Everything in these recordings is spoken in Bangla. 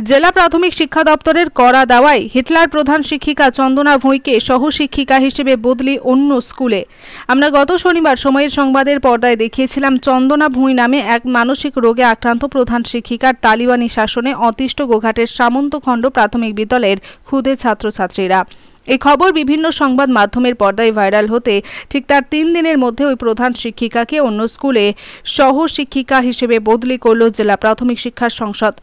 জেলা প্রাথমিক শিক্ষা দপ্তরের কড়া দাওয়ায় হিটলার প্রধান শিক্ষিকা চন্দনা ভুঁইকে সহশিক্ষিকা হিসেবে বদলি অন্য স্কুলে। আমরা গত শনিবার সময়ের সংবাদের পর্দায় দেখিয়েছিলাম চন্দনা ভুঁই নামে এক মানসিক রোগে আক্রান্ত প্রধান শিক্ষিকার তালিবানি শাসনে অতিষ্ঠ গোঘাটের সামন্তখণ্ড প্রাথমিক বিদ্যালয়ের ক্ষুদে ছাত্রছাত্রীরা। এই খবর বিভিন্ন সংবাদ মাধ্যমের পর্দায় ভাইরাল হতে ঠিক তার 3 দিনের মধ্যে ওই প্রধান শিক্ষিকাকে অন্য স্কুলে সহশিক্ষিকা হিসেবে বদলি করল জেলা প্রাথমিক শিক্ষা সংসদ।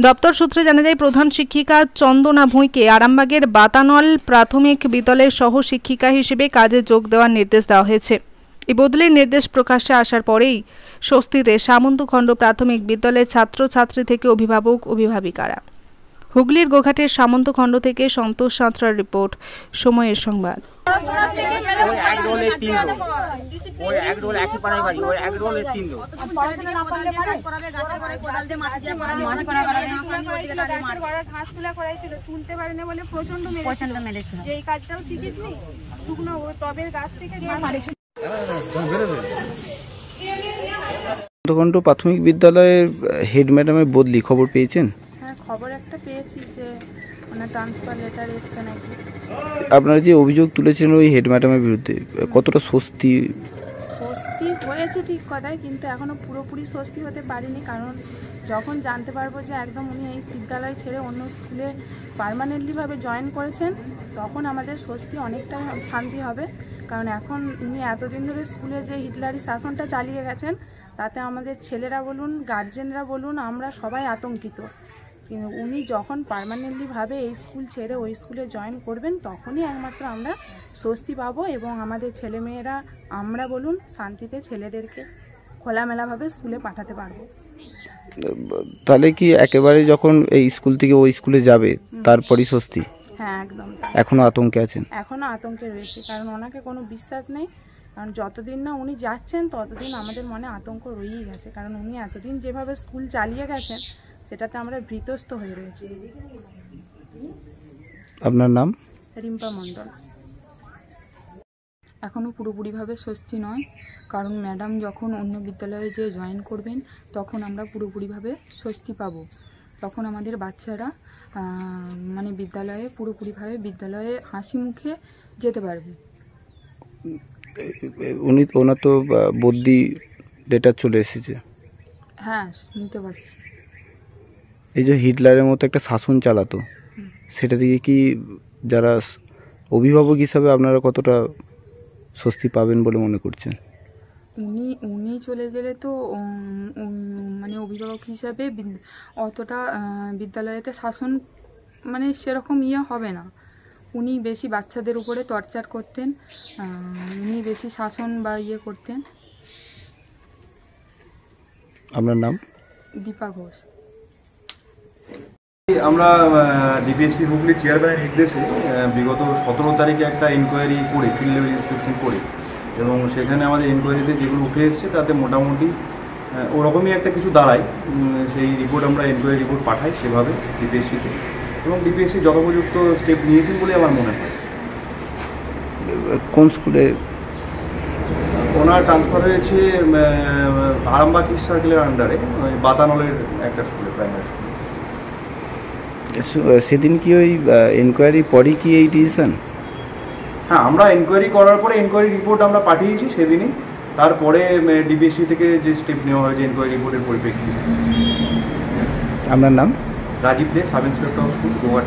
দপ্তর সূত্রে জানা যায়, প্রধান শিক্ষিকা চন্দনা ভুঁইকে আরামবাগের বাতানল প্রাথমিক বিদ্যালয়ের সহশিক্ষিকা হিসেবে কাজে যোগ দেওয়ার নির্দেশ দেওয়া হয়েছে। এই বদলির নির্দেশ প্রকাশ্যে আসার পরেই স্বস্তিতে সামন্তখণ্ড প্রাথমিক বিদ্যালয়ের ছাত্রছাত্রী থেকে অভিভাবক অভিভাবিকারা। হুগলির গোঘাটের সামন্তখণ্ড থেকে সন্তোষ সাঁতরার রিপোর্ট, সময়ের সংবাদ। সামন্তখণ্ড প্রাথমিক বিদ্যালয়ের হেড ম্যাডামের বদলি খবর পেয়েছেন? খবর একটা পেয়েছি যে ওনার ট্রান্সফার লেটার এসছে নাকি। আপনারা যে অভিযোগ তুলেছেন ওই হেড ম্যাডামের বিরুদ্ধে, কতটা স্বস্তি হয়েছে ঠিক কথাই, কিন্তু এখনো পুরোপুরি স্বস্তি হতে পারিনি। কারণ যখন জানতে পারবো যে একদম উনি এই বিদ্যালয় ছেড়ে অন্য স্কুলে পার্মানেন্টলিভাবে জয়েন করেছেন, তখন আমাদের স্বস্তি অনেকটাই শান্তি হবে। কারণ এখন উনি এতদিন ধরে স্কুলে যে হিটলারি শাসনটা চালিয়ে গেছেন, তাতে আমাদের ছেলেরা বলুন, গার্জেনরা বলুন, আমরা সবাই আতঙ্কিত। উনি যখন পার্মানেন্টলিভাবে এই স্কুল ছেড়ে ওই স্কুলে জয়েন করবেন, তখনই একমাত্র আমরা স্বস্তি পাবো এবং আমাদের ছেলেমেয়েরা, আমরা বলুন, শান্তিতে ছেলেদেরকে খোলামেলাভাবে স্কুলে পাঠাতে পারবো। তাহলে কি একেবারে যখন এই স্কুল থেকে ওই স্কুলে যাবে তারপরই স্বস্তি? হ্যাঁ, একদম। এখনো আতঙ্কে আছেন? এখনো আতঙ্কে রয়েছে, কারণ ওনাকে কোনো বিশ্বাস নেই। কারণ যতদিন না উনি যাচ্ছেন ততদিন আমাদের মনে আতঙ্ক রয়েই গেছে। কারণ উনি এতদিন যেভাবে স্কুল চালিয়ে গেছেন, সেটাতে আমরা ভীতস্ত হয়ে রয়েছি। আপনার নাম? রিম্পা মণ্ডল। এখনও পুরোপুরিভাবে স্বস্তি নয়, কারণ ম্যাডাম যখন অন্য বিদ্যালয়ে যে জয়েন করবেন, তখন আমরা পুরোপুরিভাবে স্বস্তি পাব। তখন আমাদের বাচ্চারা মানে পুরোপুরিভাবে বিদ্যালয়ে হাসি মুখে যেতে পারবে। ওনার তো বদলি লেটার চলে এসেছে। হ্যাঁ, শুনতে পাচ্ছি। এই যে হিটলারের মতো একটা শাসন চালাতো, সেটা থেকে কি যারা অভিভাবক হিসাবে আপনারা কতটা স্বস্তি পাবেন বলে মনে করছেন? উনি চলে গেলে তো মানে অভিভাবক হিসাবে অতটা বিদ্যালয়েতে শাসন মানে সেরকম হবে না। উনি বেশি বাচ্চাদের উপরে টর্চার করতেন, উনি বেশি শাসন বা করতেন। আপনার নাম? দীপা ঘোষ। আমরা ডিপিএসসি হুগলি চেয়ারম্যানের নির্দেশে বিগত 17 তারিখে একটা ইনকোয়ারি করে, ফিল্ড লেভেল ইন্সপেকশন করে, এবং সেখানে আমাদের ইনকোয়ারিতে যেগুলো উঠে এসছে তাতে মোটামুটি ওরকমই একটা কিছু দাঁড়ায়। সেই রিপোর্ট আমরা ইনকোয়ারি রিপোর্ট পাঠাই সেভাবে ডিপিএসসিতে, এবং ডিপিএসসি যথোপযুক্ত স্টেপ নিয়েছেন বলে আমার মনে হয়। কোন স্কুলে ওনার ট্রান্সফার হয়েছে? আরামবাগ ইস্ট সার্কেলের আন্ডারে বাতানলের একটা স্কুলে, প্রাইমারি স্কুলে। সেদিন কি ওই এনকোয়ারি পরে কি এই ডিসিশন? হ্যাঁ, আমরা এনকোয়ারি করার পরে এনকোয়ারি রিপোর্ট আমরা পাঠিয়েছি সেদিনই। তারপরে ডিবিএসসি থেকে যে স্টেপ নেওয়া হয়েছে এনকোয়ারি রিপোর্টের পরিপ্রেক্ষিতে। আপনার নাম? Rajib Dey, sub inspector of school, Goghat.